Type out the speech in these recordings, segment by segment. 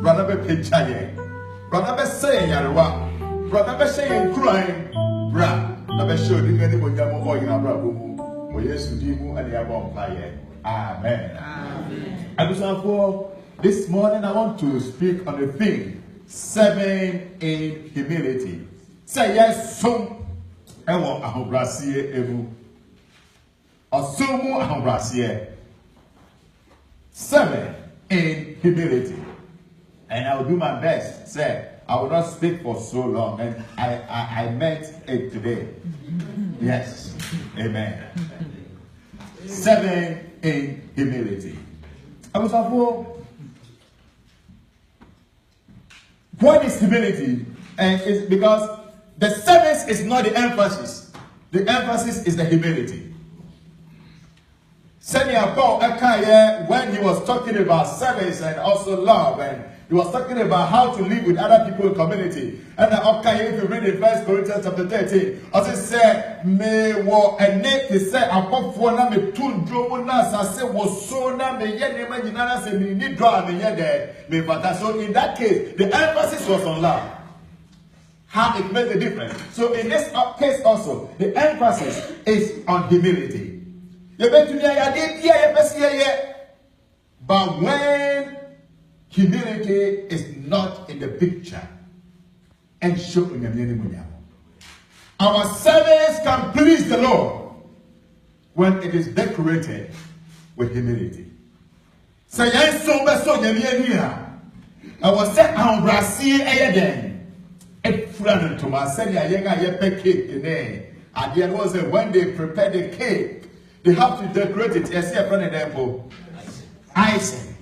brother be picture, brother be saying Yarwa, brother be saying crying, bra, never showed you any more Yamo or Yabrabu, or yes, you do and Yabon Fire. Amen. Amen. This morning I want to speak on the theme 7 in humility. Say yes, so I want ahobrasie emu. Osumu ahobrasie. 7 in humility. And I will do my best. Say, I will not speak for so long. And I meant it today. Yes. Amen. 7 in humility. I was what is humility? And it's because the service is not the emphasis. The emphasis is the humility. Senior Paul Akaye, when he was talking about service and also love, and he was talking about how to live with other people in community. And Akaye, if you read in 1 Corinthians chapter 13, also said, "Me wo ene te say akofo na me tundro na sase wo so na me ye ne ma nyina se me ni do a me ye de me fata." So in that case, the emphasis was on love. How it made a difference. So in this case also, the emphasis is on humility. But when humility is not in the picture, and show our service can please the Lord when it is decorated with humility. Say yes, so I was set on Brazil again. A friend to my son, I cake today. And the was when they prepare the cake, they have to decorate it. Yes, a friend example. Icing.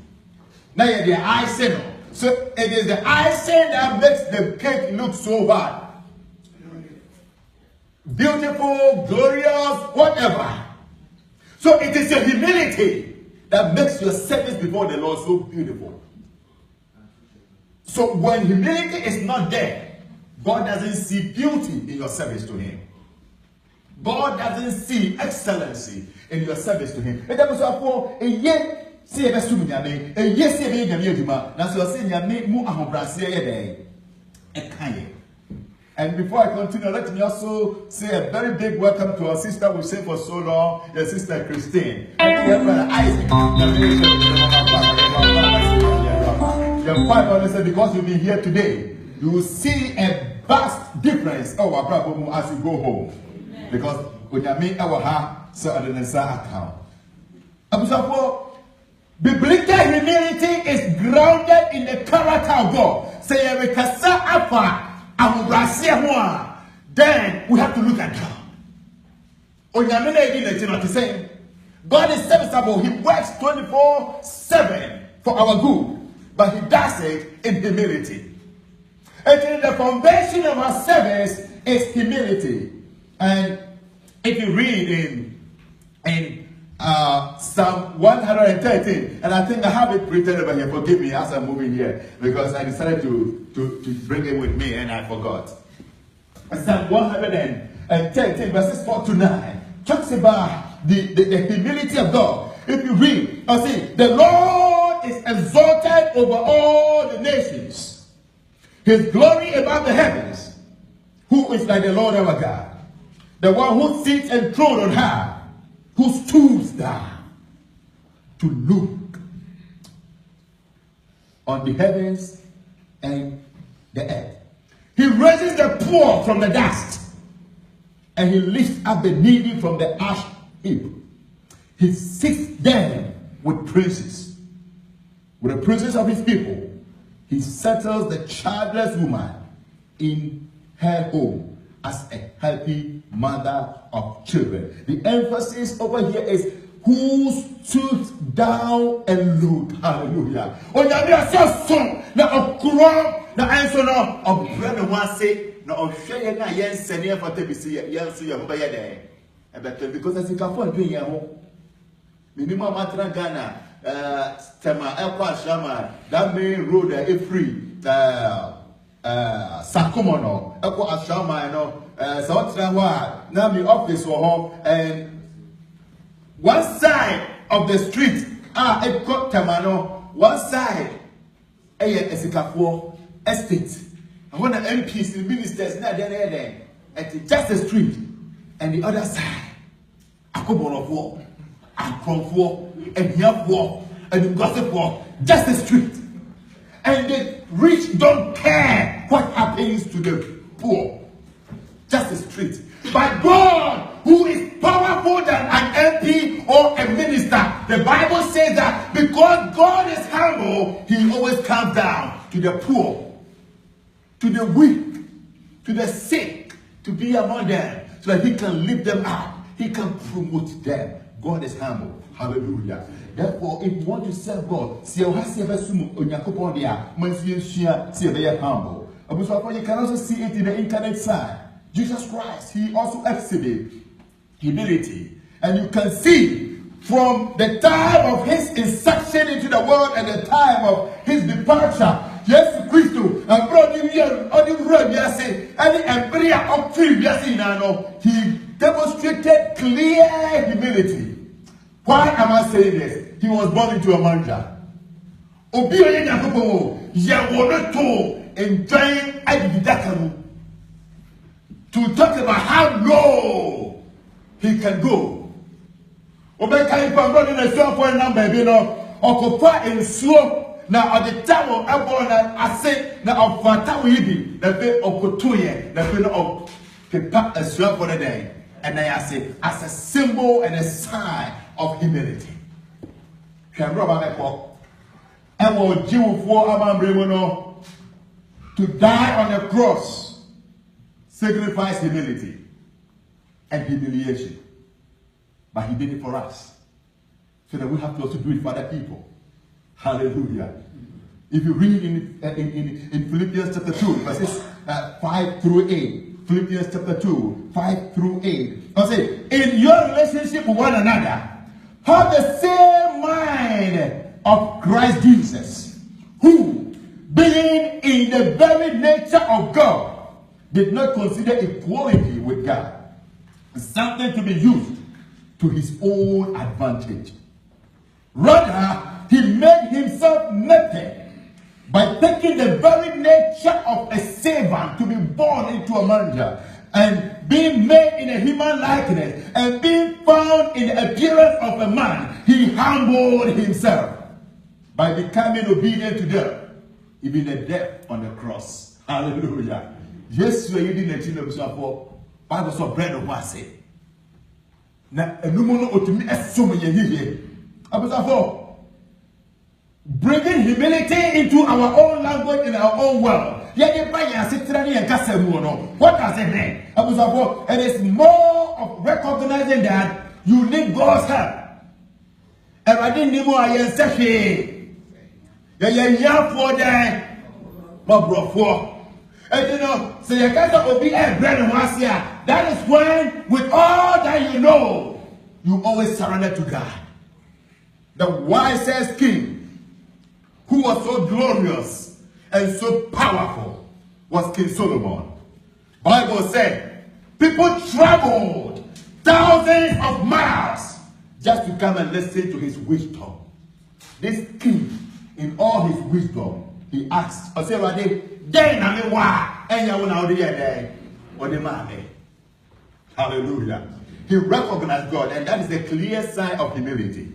Now the icing. So it is the icing that makes the cake look so bad. Beautiful, glorious, whatever. So it is your humility that makes your service before the Lord so beautiful. So when humility is not there, God doesn't see beauty in your service to Him. God doesn't see excellency in your service to Him. And before I continue, let me also say a very big welcome to our sister we say for so long, your sister Christine. And your brother Isaac. Your wife, because you'll be here today, you will see a vast difference as you go home. Because when you meet our heart, so I didn't say account. Biblical humility is grounded in the character of God. Say, then we have to look at God. God is serviceable. He works 24/7 for our good, but He does it in humility. And the foundation of our service is humility. And if you read in Psalm 113, and I think I have it written over here. Forgive me as I'm moving here, because I decided to bring it with me and I forgot. Psalm 113, verses 4 to 9, talks about the humility of God. If you read, I see, the Lord is exalted over all the nations. His glory above the heavens. Who is like the Lord our God? The one who sits enthroned on high, who stoops down to look on the heavens and the earth. He raises the poor from the dust, and He lifts up the needy from the ash heap. He sits them with princes, with the princes of His people. He settles the childless woman in her home as a healthy mother of children. The emphasis over here is who stood down and looked. Hallelujah. Because as you can find doing your home, minimum matra Ghana, Tema Elpa Shama, that main road free. Sakumono, Eko Ashama, you know, Sawatrawa, Nami office for home, and one side of the street, Eko Tamano, one side, Esikapo estate. And when the MPs, the ministers, there at the Justice Street and the other side, Akoborofo, Akrofo, and Yapwo, and Gossip Walk, Justice Street. And the rich don't care what happens to the poor. Justice Street. But God, who is powerful than an MP or a minister, the Bible says that because God is humble, he always comes down to the poor, to the weak, to the sick, to be among them, so that he can lift them up. He can promote them. God is humble. Hallelujah. Therefore, if you want to serve God, see how he has humble. You can also see it in the internet side. Jesus Christ, he also exhibited humility. And you can see from the time of his inception into the world and the time of his departure, yes, Christ, and brought him here on the road, he demonstrated clear humility. Why am I saying this? He was born into a manger. To talk about how low he can go. Now at the time of Abona, I say now of Fatawibi, the bit of Kotuye, the bit of the a swap for the day. And I say as a symbol and a sign of humility. Can Robert and will Jew for Amambremono to die on the cross signifies humility and humiliation. But he did it for us. So that we have to also do it for other people. Hallelujah. If you read in Philippians chapter 2, verses 5 through 8. Philippians chapter 2, 5 through 8. I say, in your relationship with one another, have the same mind of Christ Jesus, who, being in the very nature of God, did not consider equality with God something to be used to his own advantage. Rather, he made himself nothing by taking the very nature of a servant to be born into a manger, and being made in a human likeness, and being found in the appearance of a man, he humbled himself by becoming obedient to death, even the death on the cross. Hallelujah. Yes, you didn't know Bible saw bread of mercy. Now, a woman ought to me as so many here. Bringing humility into our own language in our own world. What does it mean? It is more of recognizing that you need God's help. And I didn't know I am saying, for them, and you know, so you can't be a bread and was here. That is when, with all that you know, you always surrender to God. The wisest king, who was so glorious and so powerful, was King Solomon. Bible said, people traveled thousands of miles just to come and listen to his wisdom. This king, in all his wisdom, he asked, I said, hallelujah. He recognized God, and that is a clear sign of humility.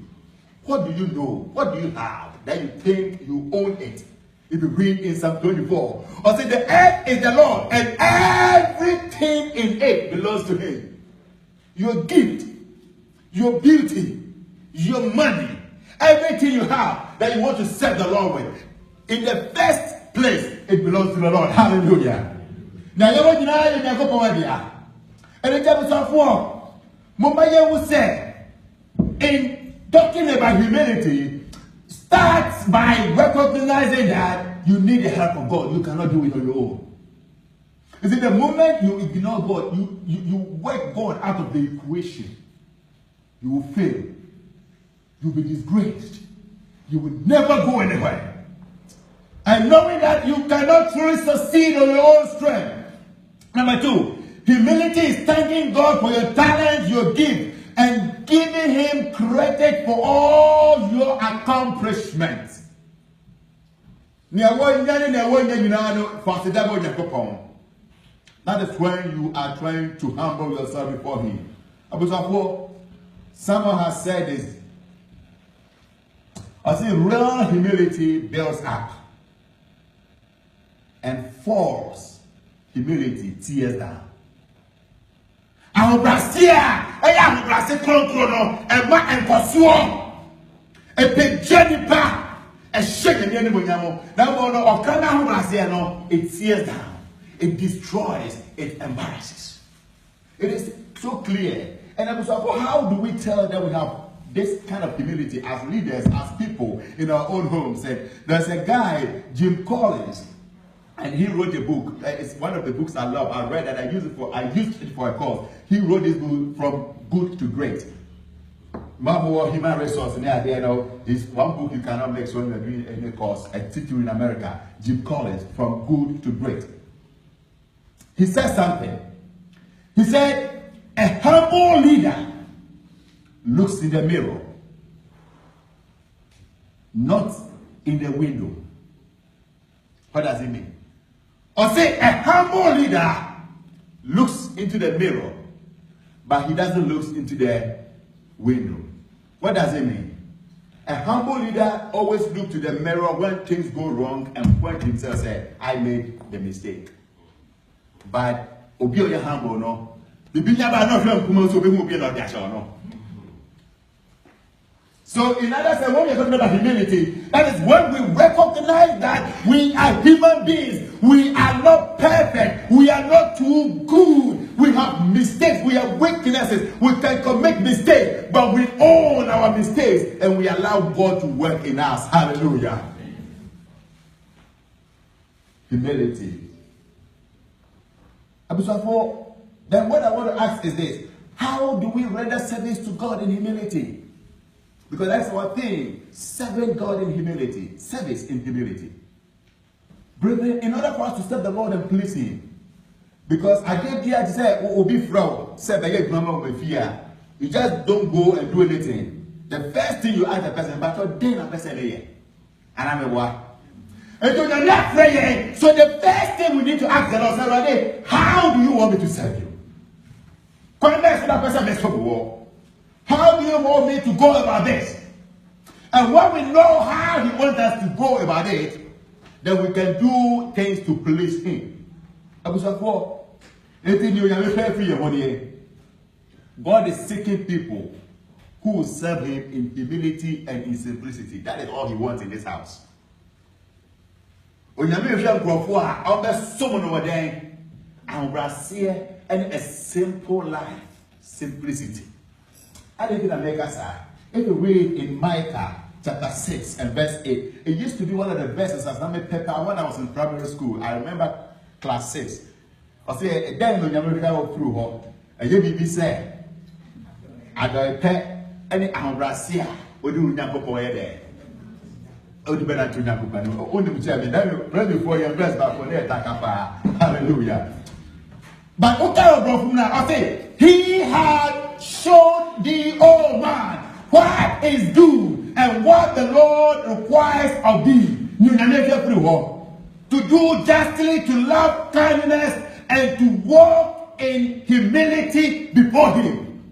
What do you know? What do you have that you think you own it? If you read in Psalm 24, I say the earth is the Lord, and everything in it belongs to him. Your gift, your beauty, your money, everything you have that you want to serve the Lord with, in the first place, it belongs to the Lord. Hallelujah. Now, you want to know, and the devil said, "For Mumbai will say, in talking about humility, starts by recognizing that you need the help of God. You cannot do it on your own. You see, the moment you ignore God, you work God out of the equation, you will fail. You will be disgraced. You will never go anywhere. And knowing that you cannot truly succeed on your own strength. Number two, humility is thanking God for your talent, your gift, and giving him credit for all your accomplishments. That is when you are trying to humble yourself before him. Someone has said this. I say real humility builds up, and false humility tears down. It tears down, it destroys, it embarrasses. It is so clear. And how do we tell that we have this kind of humility as leaders, as people in our own homes? And there's a guy, Jim Collins, and he wrote a book. It's one of the books I love. I read and I used it for a course. He wrote this book, From Good to Great. More human resource. It's one book you cannot make when you're doing any course. I teach you in America. Jim Collins, From Good to Great. He said something. He said, a humble leader looks in the mirror, not in the window. What does it mean? Or say a humble leader looks into the mirror, but he doesn't look into the window. What does it mean? A humble leader always looks to the mirror when things go wrong and point himself and say, I made the mistake. But Obi humble no. So in other words, when we are talking about humility, that is when we recognize that we are human beings. We are not perfect. We are not too good. We have mistakes. We have weaknesses. We can commit mistakes, but we own our mistakes and we allow God to work in us. Hallelujah. Humility. Then what I want to ask is this: how do we render service to God in humility? Because that's our thing. Serving God in humility. Service in humility. Brethren, in order for us to serve the Lord and please him, because I did here to say, Obi Frau, you just don't go and do anything. The first thing you ask the person, but then a person here. And I'm a what? And so you're not praying. So the first thing we need to ask the Lord is, how do you want me to serve you? How do you want me to go about this? And when we know how he wants us to go about it, then we can do things to please him. God is seeking people who will serve him in humility and in simplicity. That is all he wants in this house. And a simple life, simplicity. I think in America, sir, if you read in Micah chapter 6 and verse 8, it used to be one of the verses as I paper when I was in primary school. I remember class 6. I say, then when you go through her, and you be say, I don't pay any ambracia, or do not go there. Oh, the better to Nakupan. Only to tell me that ready for your best back for there, Takapa. Hallelujah. But what kind of prophet I say, he had shown the old man what is due and what the Lord requires of thee. To do justly, to love kindness, and to walk in humility before him.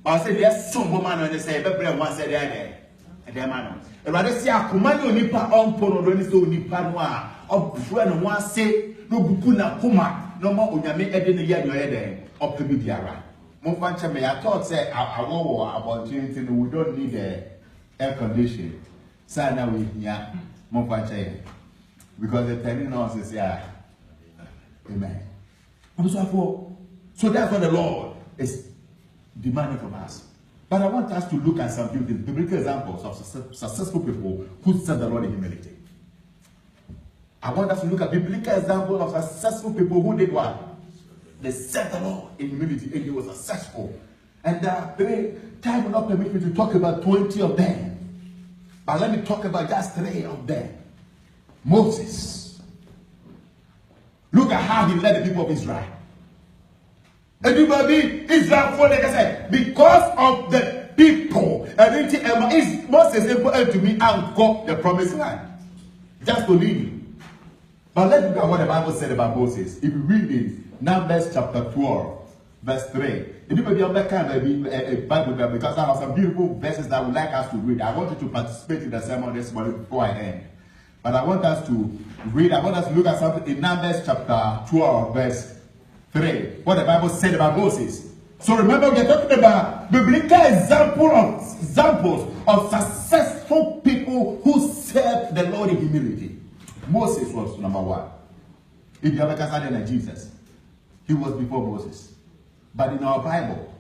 I said, there's some woman on the same, but one said, and rather see a command on Nipa on Pono, so Nipa Noir, or friend one say, no Bukuna Kuma, no more Unyame Eden Yadway, or Pibiara. Monfancha may I thought say, I war about anything, we don't need air conditioning. Sana with ya, Monfancha, because the telling us is, yeah, amen. So that's what the Lord is demanding from us. But I want us to look at some biblical examples of successful people who serve the Lord in humility. I want us to look at biblical examples of successful people who did what? They served the Lord in humility and they were successful. And time will not permit me to talk about 20 of them. But let me talk about just 3 of them. Moses. Look at how he led the people of Israel. Everybody, Israel for like I said, because of the people, and it's Moses able to me and got the promised land. Just to lead you. But let's look at what the Bible said about Moses. If you read it, Numbers chapter 12, verse 3. Anybody on that kind of a Bible there, because I have some beautiful verses that I would like us to read. I want you to participate in the sermon this morning before I end. But I want us to read, I want us to look at something in Numbers chapter 12, verse 3. What the Bible said about Moses. So remember, we are talking about biblical examples of successful people who served the Lord in humility. Moses was number one. If you ever consider Jesus, he was before Moses. But in our Bible,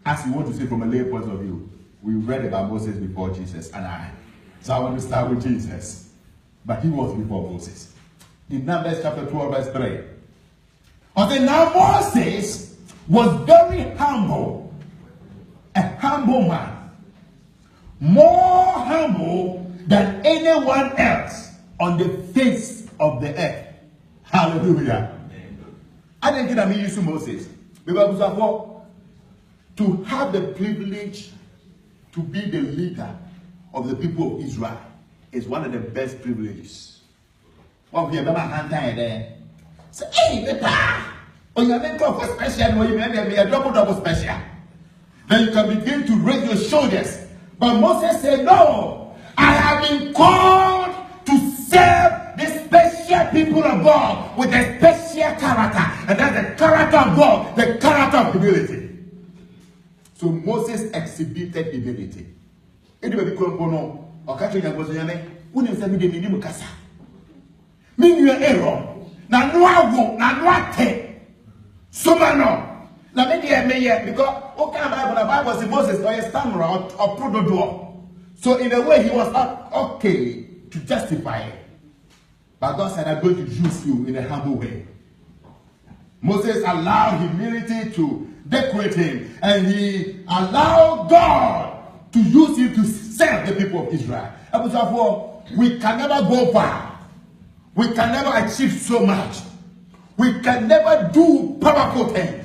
as you want to say from a lay point of view, we read about Moses before Jesus and I. So I want to start with Jesus. But he was before Moses. In Numbers chapter 12, verse 3. Okay, now Moses was very humble. A humble man. More humble than anyone else on the face of the earth. Hallelujah. I didn't get use to Moses. Because to have the privilege to be the leader of the people of Israel is one of the best privileges. One here, my hand there. Say, hey, when you make up for special, when you make a double special, then you can begin to raise your shoulders. But Moses said, no, I have been called to serve the special people of God with a special character. And that's the character of God, the character of humility. So Moses exhibited humility. Anybody come on? Or catch you was yame. Wouldn't say me the minimum cassa. Mean you error. Now no I won't, now no I take. So no. Now maybe I may because okay, the Bible says Moses or a stammerer or prododoor. So in a way he was not okay to justify it. But God said, I'm going to use you in a humble way. Moses allowed humility to decorate him, and he allowed God to use him to serve the people of Israel. And therefore, we can never go far. We can never achieve so much. We can never do powerful things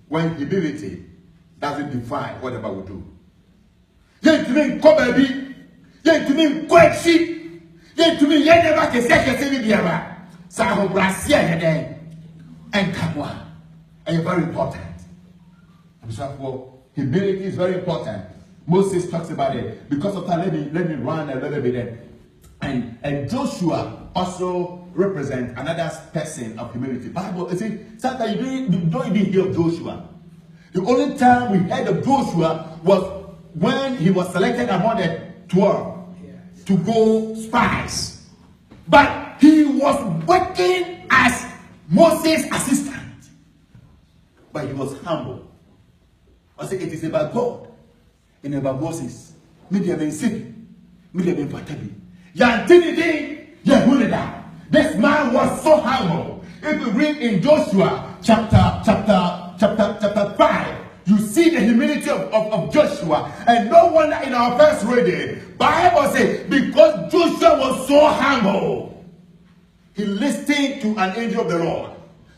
when humility doesn't define whatever we do. Yet to me, come baby. Yet to me, quite cheap. Yet to me, yet never can say me biara. Saho Brasia and Kamwa. And very important. Therefore, humility is very important. Moses talks about it. Because of that, let me run a little bit there. And Joshua also represents another person of humility. Bible, you see, sometimes you don't even hear of Joshua. The only time we heard of Joshua was when he was selected among the 12 to go spies. But he was working as Moses' assistant. But he was humble. I say it is about God and about Moses. Maybe I've been sick. Maybe I've been fatally. This man was so humble. If you read in Joshua chapter 5, you see the humility of Joshua. And no wonder in our first reading, Bible says, because Joshua was so humble, he listened to an angel of the Lord.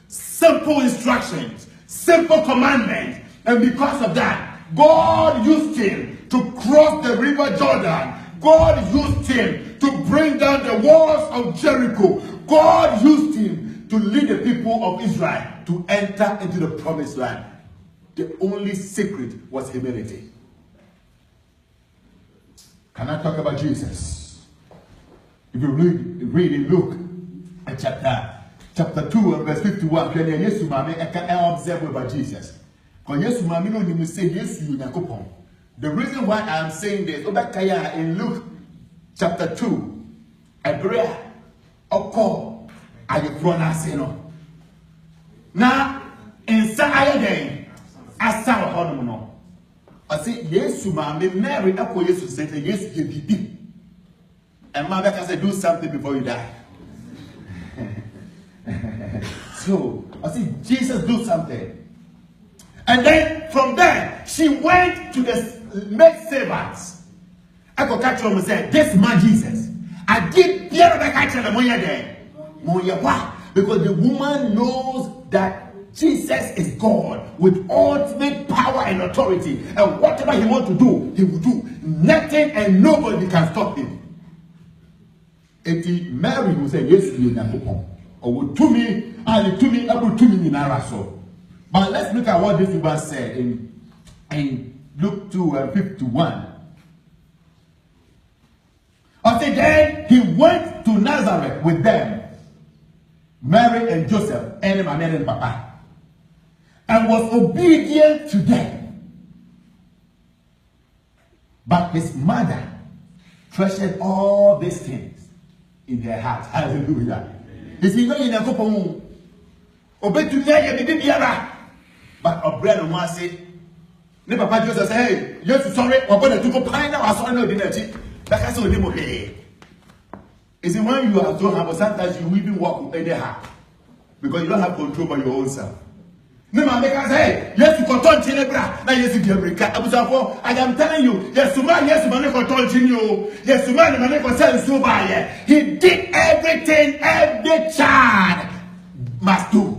Simple instructions, simple commandments. And because of that, God used him to cross the river Jordan. God used him to bring down the walls of Jericho. God used him to lead the people of Israel to enter into the promised land. The only secret was humility. Can I talk about Jesus? If you read in Luke chapter 2 and verse 51, I can observe about Jesus. The reason why I am saying this, in Luke chapter 2, Hebrew, Oko, Ayefrona. Now, in Saturday, I saw a hormone. I say, yes, Mary, Oko, yes, said, yes, you did. And Mother can say, do something before you die. So, I say, Jesus, do something. And then from there, she went to the maid servants. I could catch them and say, this man Jesus. I did the other catch them there. Why? Because the woman knows that Jesus is God with ultimate power and authority, and whatever he wants to do, he will do. Nothing and nobody can stop him. Eti Mary will say, yes, you know, or to me, and to me, able to me in Araso. But let's look at what this woman said in Luke 2:51. I said, then he went to Nazareth with them, Mary and Joseph, and Mary and Papa, and was obedient to them. But his mother treasured all these things in their heart. Hallelujah. Is he going in a couple? Obey to me, but a bread and one say, never Papa Joseph say, hey, you're sorry, we're going to go pine now. I saw no dinner. Like I saw him, okay. Is it when you are so humble, sometimes you even walk anyhow because you don't have control by your own self. No man make us say, yes, you control Chinebra, now yes, you America. I am telling you, yes, man, control Chinio, yes, man, control Subaya. He did everything every child must do.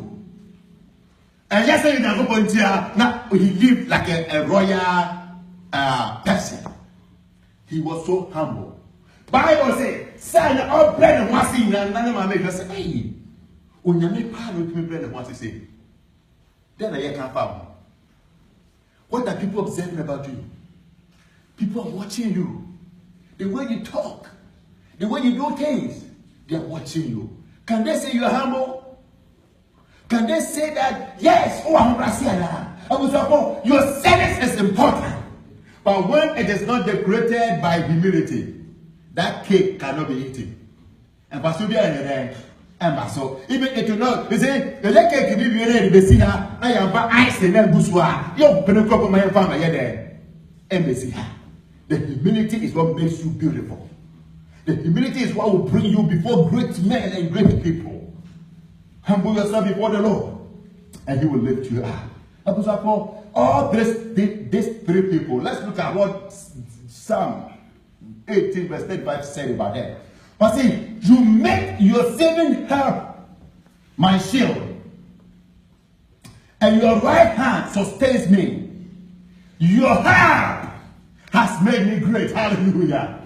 And yes, you never point here. Now he lived like a royal person. He was so humble. Bible says, "Son of bread and washing," and none of my makers say, "Hey, when you make part with me, bread and what to say." Then I can't find. What are people observing about you? People are watching you. The way you talk, the way you do things, they are watching you. Can they say you are humble? Can they say that, yes, oh, I'm Brazilian. Your service is important. But when it is not decorated by humility, that cake cannot be eaten. And so even if you know, you say, the cake can be ready to see her. I am ice and then Buswa. You can cook my family there. Embassy. The humility is what makes you beautiful. The humility is what will bring you before great men and great people. Humble yourself before the Lord, and He will lift you up. All these three people, let's look at what Psalm 18 verse 35 said about them. But see, you make your saving help my shield, and your right hand sustains me. Your help has made me great. Hallelujah.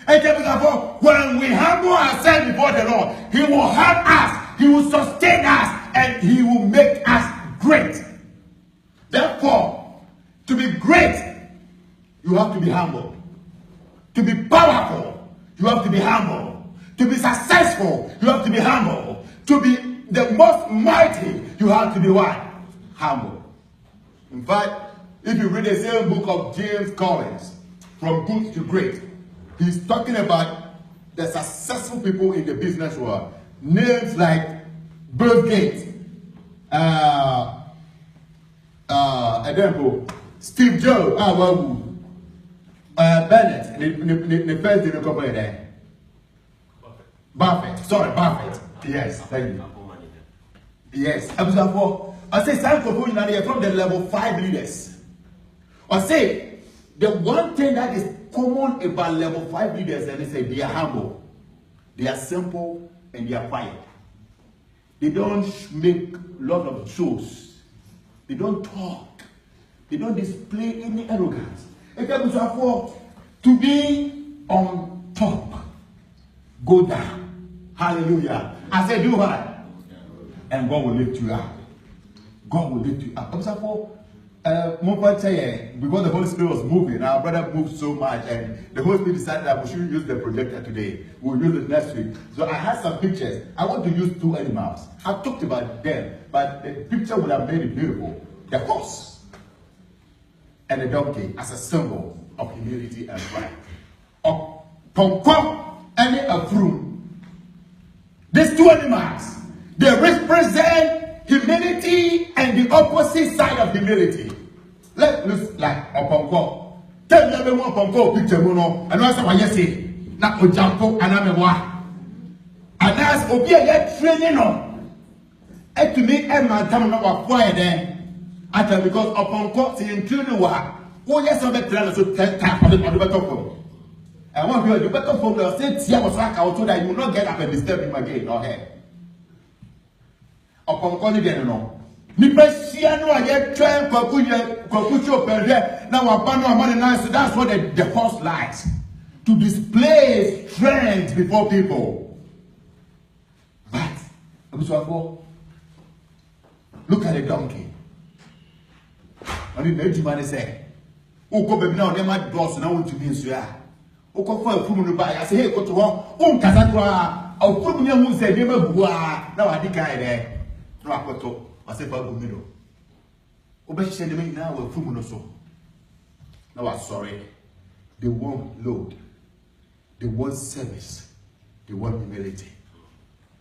And therefore, when we humble ourselves before the Lord, He will help us, He will sustain us, and He will make us great. Therefore, to be great, you have to be humble. To be powerful, you have to be humble. To be successful, you have to be humble. To be the most mighty, you have to be what? Humble. In fact, if you read the same book of James Collins, From Good to Great, he's talking about the successful people in the business world. Names like Bill Gates, Steve Jobs, Bennett, the first in the company there. Buffett. Yes, thank you. Yes, I say some people from the level 5 leaders. I say the one thing that is common about level 5 leaders, and they say they are humble, they are simple, and they are quiet. They don't make a lot of shows. They don't talk. They don't display any arrogance. To be on top, go down. Hallelujah. I said, do what? And God will lift you up. God will lift you up. Because the Holy Spirit was moving, our brother moved so much, and the Holy Spirit decided that we shouldn't use the projector today. We'll use it next week. So I had some pictures. I want to use 2 animals. I've talked about them, but the picture would have made it beautiful. The horse and the donkey as a symbol of humility and pride. Of Pongkong and a fruit. These 2 animals, they represent humility and the opposite side of humility. Let's look like a Pongkong. Tell me about Pongkong picture, and also what you say. Now, Ojampo and Amewa. And as Obia training on, and to me, and my time not quiet there. Because upon court, including what? Oh, yes, I'm a trainer, so 10 times on the better phone. And one of you, the better phone will say, Tia was like out so that you will not get up and disturb him again or her. Upon calling again, no. That's what the horse likes. To display strength before people. But look at the donkey. I mean, the man say, "Oh, go baby now. They might boss now want to be in Suya. Oh, go for a full buy. I say, hey, go to one. Oh, Casatra. Oh, put me who say never bua. Now I think I there. No, I got to. I say for Bumido. Oh, but she said, "Me now we're full so." No, I'm sorry. They want load. They want service. They want humility.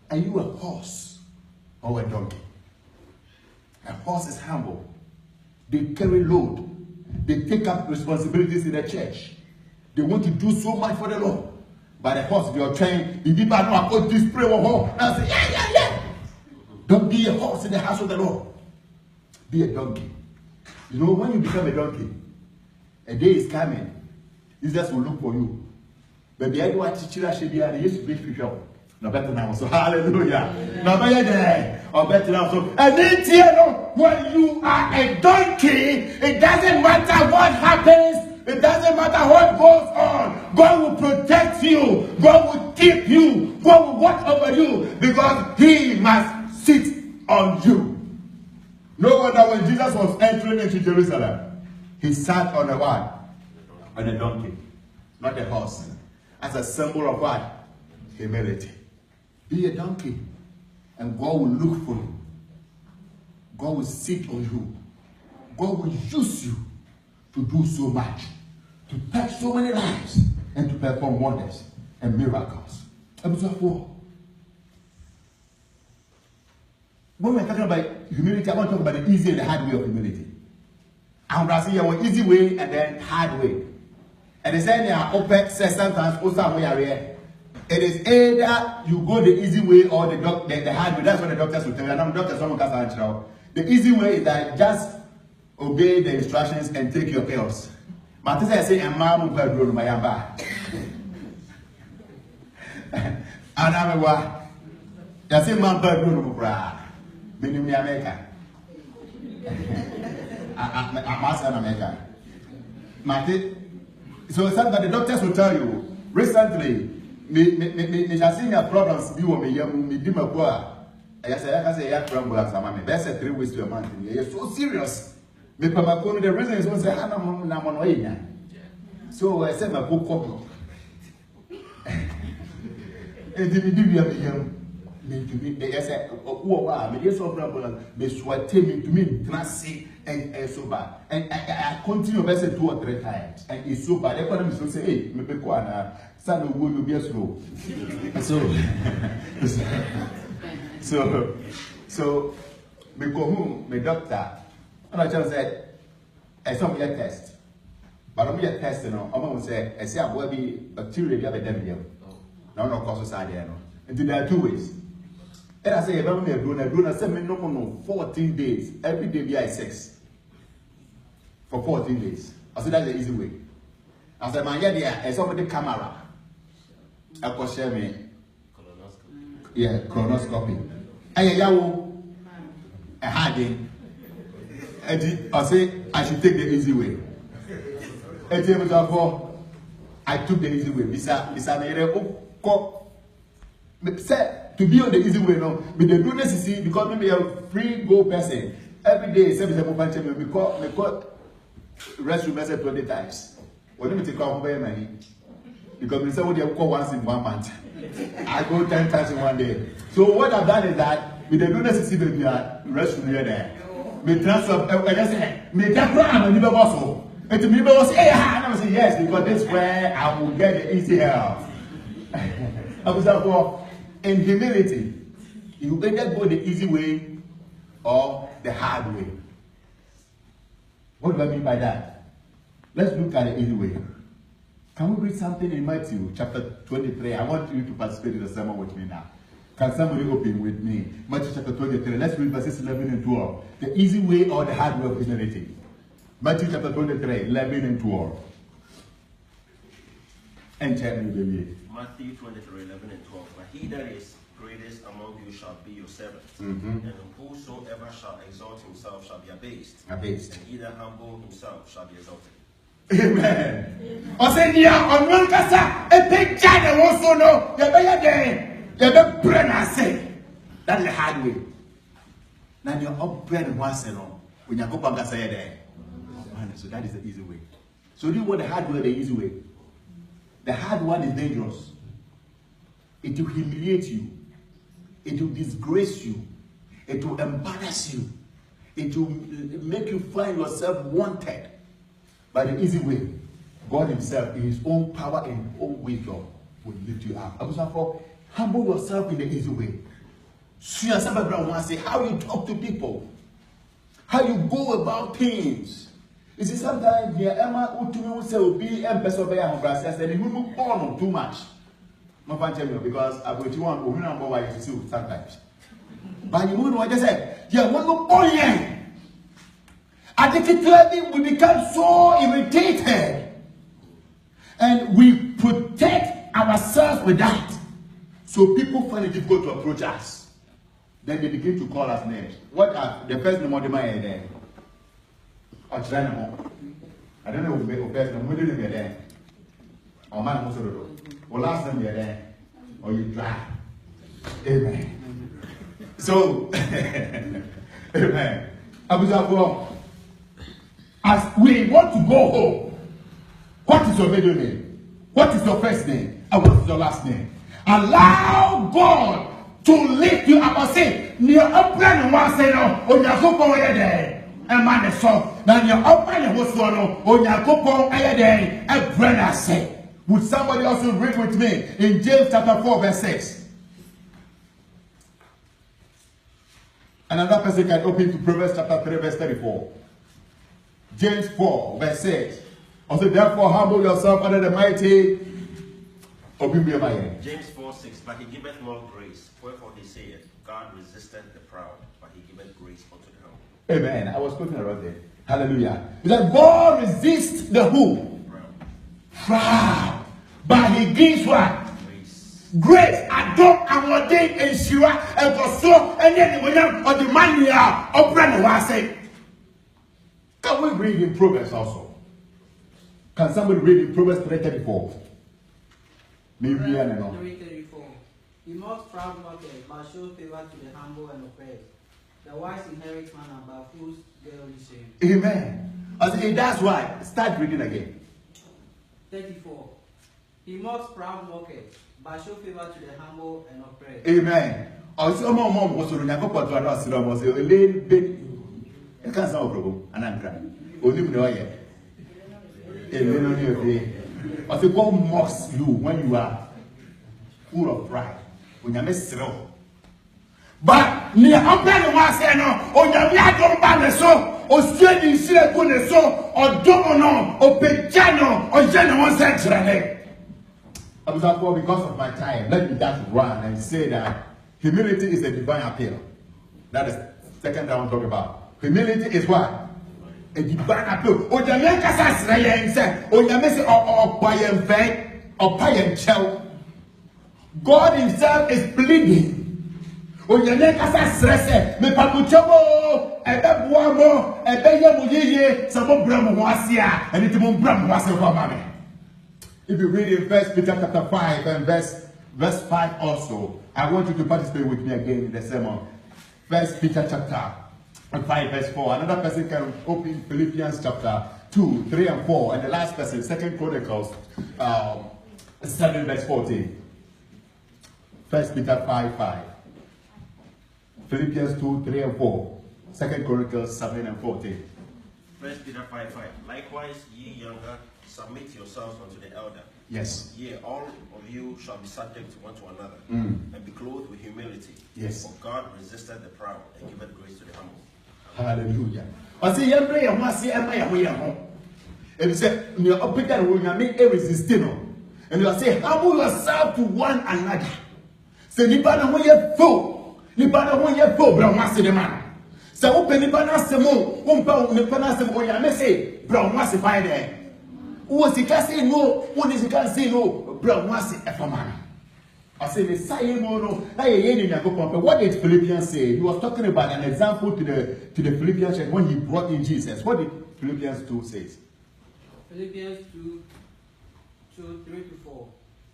Are you a horse or a donkey? A horse is humble. They carry load. They take up responsibilities in the church. They want to do so much for the Lord. But the horse, they are trained. If people know about this prayer or horse, I say, yeah. Don't be a horse in the house of the Lord. Be a donkey. You know, when you become a donkey, a day is coming. Jesus will look for you. But the idea of teaching us should be a yes, big people. No better now. So hallelujah. No better there. Or better now. So and then when you are a donkey, it doesn't matter what happens. It doesn't matter what goes on. God will protect you. God will keep you. God will watch over you because He must sit on you. No wonder when Jesus was entering into Jerusalem, He sat on a what? On a donkey, not a horse. As a symbol of what? Humility. Be a donkey, and God will look for you. God will sit on you. God will use you to do so much, to touch so many lives, and to perform wonders and miracles. Episode 4. When we're talking about humility, I want to talk about the easy and the hard way of humility. I'm going to say one easy way and then hard way. And they say OPEC says sometimes it is either you go the easy way or the hard way. That's what the doctors will tell you. And I'm doctor, someone can answer. The easy way is that just obey the instructions and take your pills. But I say, and mom will do my yamba. And I'm a I say, mom, bird, no, meaning America. I'm asking America. So sometimes the doctors will tell you, recently, me just seeing a problems, you will be young, me do my work. I say, yeah, problems, that's a 3 weeks to a month. You're so serious. Me pama the reason is one say, I'm on way. So I said, my book couple. And then you have young. Me to me, they say, oh, wow, me just so problem, me sweat me to me, trusty and so bad. And I continue to say 2 or 3 times, and it's so bad. Everybody will say, hey, me be quiet, son of will be slow. So, me go home, my doctor, and I just said, I saw me a test. But I'm a test, you know, I'm going to say, I say, I will be bacteria, the devil. No, cause side there, no. And there are 2 ways. And I say, if I'm doing a 14 days, every day be I 6 for 14 days. I said, that's the easy way. I said, my idea is over the camera. I could share me. Colonoscopy. Yeah, colonoscopy. And I had it. I say, I should take the easy way. And therefore, I took the easy way. To be on the easy way, no. But the goodness is see, because maybe a free go person every day, 7 punch me call restroom 20 times. When you take out money, because we say what you call once in 1 month. I go 10 times in 1 day. So what I've done is that with the goodness is see, baby, restroom here there. Me transfer, I just say, me that program and never was so. And to me, was hey, I say yes, because this is where I will get the easy help. I was therefore. In humility, you either go the easy way or the hard way. What do I mean by that? Let's look at the easy way. Can we read something in Matthew chapter 23? I want you to participate in the sermon with me now. Can somebody open with me? Matthew chapter 23. Let's read verses 11 and 12. The easy way or the hard way of humility. Matthew chapter 23, 11 and 12. And tell me, baby. Matthew 23, 11 and 12. But he that is greatest among you shall be your servant. And whosoever shall exalt himself shall be abased. And he that humble himself shall be exalted. Amen. I said, yeah, on one casa, a big giant also know, you're better brain, I say. That's the hard way. Now you're up brain once and all. When you go back and say there. So that is the easy way. So do you want the hard way or the easy way? The hard one is dangerous. It will humiliate you. It will disgrace you. It will embarrass you. It will make you find yourself wanted. By the easy way, God himself, in his own power and his own wisdom, will lift you up. For humble yourself in the easy way. See yourself around and say how you talk to people, how you go about things. You see, sometimes Emma will say be too much. Because I will want to know why you see sometimes. But you know what I said? Yeah, one more point. Addicted, we become so irritated, and we protect ourselves with that. So people find it difficult to approach us. Then they begin to call us names. What are the first name of the man there? I don't know who first name, middle name there. Or man most of the road. Or last name there. Or you try. Amen. So, amen. As we want to go home, what is your middle name? What is your first name? And what is your last name? Allow God to lift you up and say, near up and one say no, or your couple there, and man is so. Now you're up and what's one, or your couple there, and Brenna say. Would somebody also read with me in James chapter 4, verse 6? Another person can open to Proverbs chapter 3, verse 34. James 4, verse 6. Also, therefore, humble yourself under the mighty. James 4, 6. But he giveth more grace. Wherefore he saith, God resisteth the proud, but he giveth grace unto the humble. Amen. I was quoting around there. Hallelujah. That God resists the who? Proud. But he gives what? Grace. I don't amordain and shira and for so and then when I'm on the man here, open the say. Can we read in Proverbs also? Can somebody read in Proverbs 3:34? Maybe I don't know. 3:34. He mocks proud mockers, but shows favor to the humble and oppressed. The wise inherit honor, but fools bear shame. Amen. I say that's why. Start reading again. 34. He mocks proud mockers, but shows favor to the humble and oppressed. Amen. Also, mom was on your couple to us. Was a lady. I can't solve a problem, and I'm crying. Only know yet. I say God mocks you when you are full of pride, when you miss it all. But near up and one say no, or you don't ban so, or straight in Siragun so, or Domono, or Pejano, or General Central. I was like, well, because of my time, let me just run and say that humility is a divine appeal. That is the second I want to talk about. Humility is what? A divine appeal. O Jamaica says, O Jamaica or Payan Chow. God himself is pleading. O Jamaica says, Me Papuchabo, Ebe Buamo, Ebe Yamuye, Sabo Bramuasia, and it won't Bramuasia for mommy. If you read in 1 Peter chapter 5 and verse 5 also, I want you to participate with me again in the sermon. 1 Peter chapter 5 verse 4. Another person can open Philippians chapter 2, 3 and 4. And the last person, 2 Chronicles 7 verse 14. 1 Peter 5, 5. Philippians 2, 3 and 4. 2 Chronicles 7 and 14. 1 Peter 5, 5. Likewise, ye younger, submit yourselves unto the elder. Yes. Yea, all of you shall be subject to one to another, and be clothed with humility. Yes. For God resisteth the proud, and giveth grace to the humble. Hallelujah. I say, you pray and say, am I away home? And you say, you are up again, when you make a resistance. And you say, humble yourself to one another. Say, Nibana, when you're full, Nibana, when you're full, Brown Master the man. Say, open Nibana Semo, Umpa, Nibana Semo, ya may say, Brown Master by there. Who was he can say no? Who is he can say no? Brown Master, a man. I say the same what did Philippians say? He was talking about an example to the Philippians church when he brought in Jesus. What did Philippians 2 say? Philippians 2:3-4.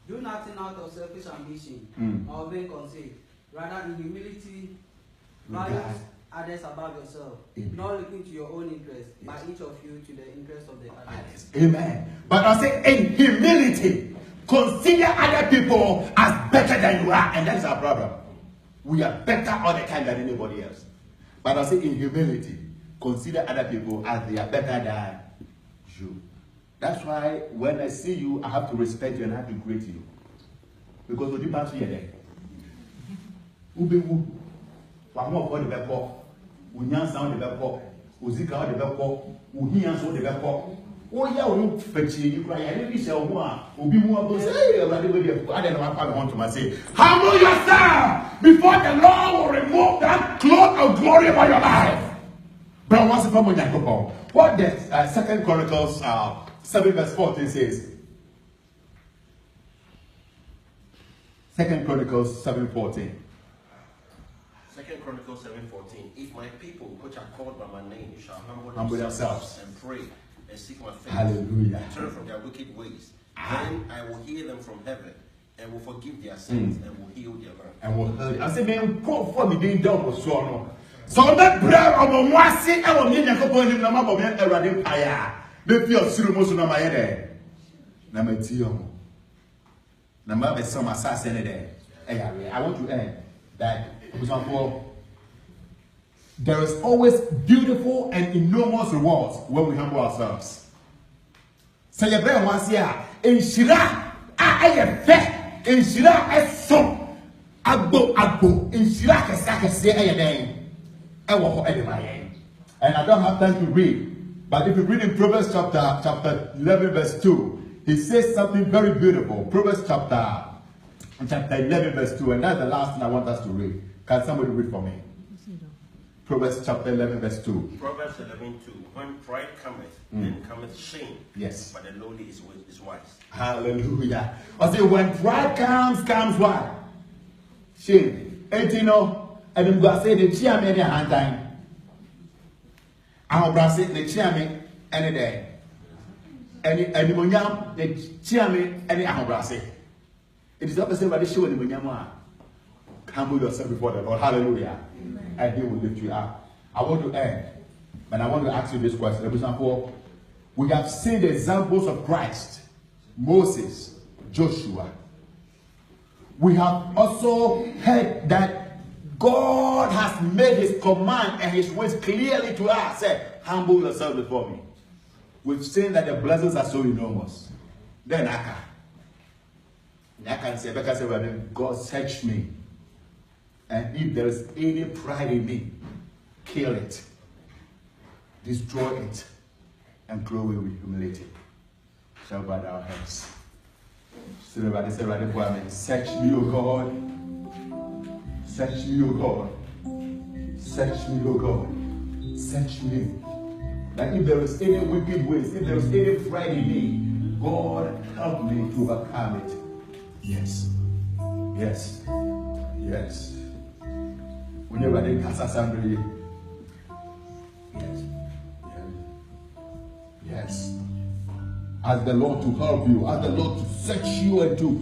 Do nothing out of selfish ambition or vain conceit. Rather, in humility, value others above yourself, not looking to your own interest, but each of you to the interest of the others. Amen. But I say, in humility, consider other people as better than you are, and that is our problem. We are better all the time than anybody else. But I say, in humility, consider other people as they are better than you. That's why when I see you, I have to respect you and I have to greet you. Because we didn't here there. Ubewu, Wamo for the Beko, Unyan sound the Beko, Uzika the Beko, Uhian so the Beko. Oh, yeah, we fetch you cry. I didn't say, Ubi Muabo say, I don't know what I want to say. Humble yourself before the Lord will remove that cloak of glory from your life. But once upon a time, what the 2 Chronicles 7:14 says. 2 Chronicles 7:14. 2 Chronicles 7:14. If my people, which are called by my name, shall humble themselves and pray and seek my face, hallelujah, and turn from their wicked ways, then I will hear them from heaven and will forgive their sins and will heal their land. And will heal. I say, man, call for me being done with so. So that prayer of a wasi, I will need a couple of them. I'm going to run fire. The fear of Surumus on my head. Namatio. Number of some assassin there. I want to end that, for example, there is always beautiful and enormous rewards when we humble ourselves. So your brain wants here in Shira, I am fair in Shira as so agbo in Shira Kasaka say a name. And I don't have time to read, but if you read in Proverbs chapter 11 verse 2, he says something very beautiful. Proverbs chapter 11 verse 2, and that's the last thing I want us to read. Can somebody read for me? Proverbs chapter 11 verse 2. Proverbs 11:2. When pride cometh, then cometh shame. Yes. But the lowly is wise. Hallelujah. I say when pride comes what? Shame. And you know, and I'm going to say the chairman in hand time. I'm going to say the chairman any day. And the Munyam, the chairman, any I'm going to say. It is opposite by the show in the Munyama. Humble yourself before the Lord. Hallelujah. Amen. And He will lift you up. I want to end, but I want to ask you this question. For example, we have seen the examples of Christ, Moses, Joshua. We have also heard that God has made His command and His ways clearly to us. Say, humble yourself before me. We've seen that the blessings are so enormous. Then I can say, God search me. And if there is any pride in me, kill it. Destroy it. And grow away with humility. Shall we bow our heads? Say, search me, O God. Search me, O God. Search me, O God. Search me. That if there is any wicked ways, if there is any pride in me, God help me to overcome it. Yes. Yes. Yes. Whenever they cast assembly. Yes. Yes. Ask the Lord to help you. Ask the Lord to search you and to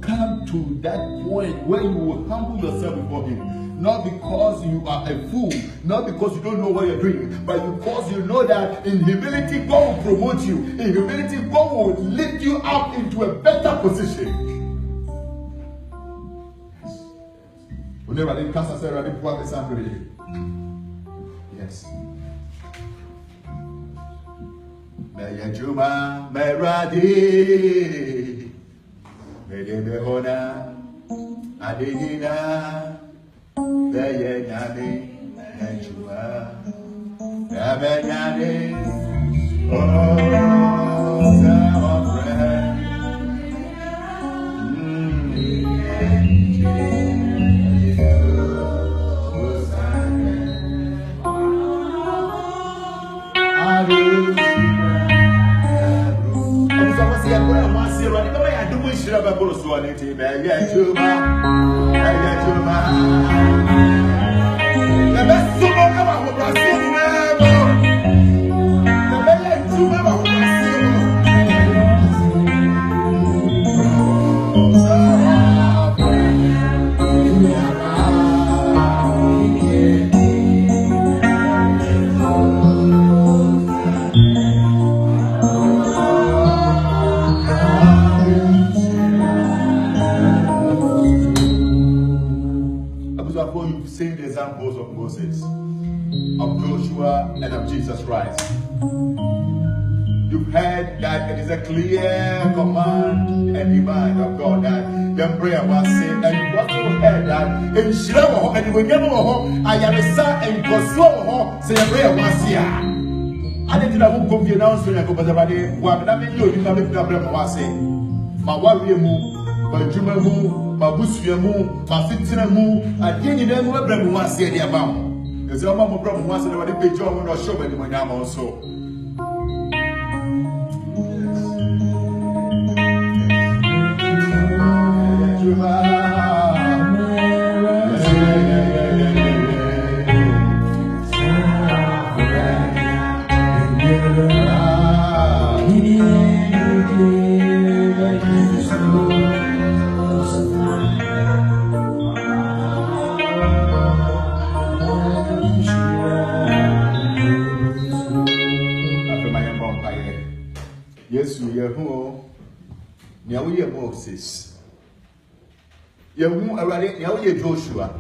come to that point where you will humble yourself before Him. Not because you are a fool, not because you don't know what you're doing, but because you know that in humility God will promote you. In humility God will lift you up into a better position. Yes. Meyajuma meradi medebehona adenina beyenyane mejuma beyenyane oh do we share about Borosuanity? The best super ever who was seen the best super ever who was you've seen the examples of Moses, of Joshua, and of Jesus Christ. You've heard that it is a clear command and demand of God that the prayer was said, and you've also heard that in Shirawo and when you know Ayaresa and Koso say a prayer was here. I didn't know who could be announced when I go by the body. What I mean, you have a problem was saying, my warrior move. Bajumamu, Babusiamu, Mafitinamu, and Yeni then were Brem was said about. There's a mamma problem once about the picture of a show when I'm also. Yes, we are who now we are Moses. You are Joshua.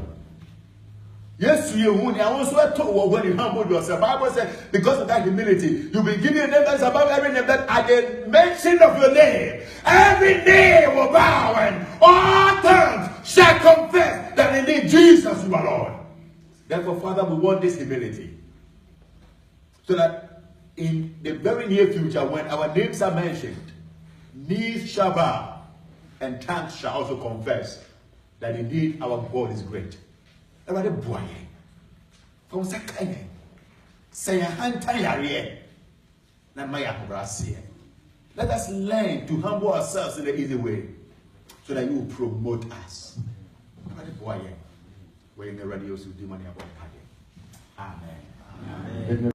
Yes, you who now also told when you humbled yourself. Bible said, because of that humility, you'll be giving them that's above every name that at the mention of your name, every knee will bow and all tongues shall confess that indeed Jesus is our Lord. Therefore, Father, we want this humility. So that in the very near future, when our names are mentioned, knees shall bow and tongues shall also confess that indeed our God is great. Let us learn to humble ourselves in the easy way so that you will promote us. Amen.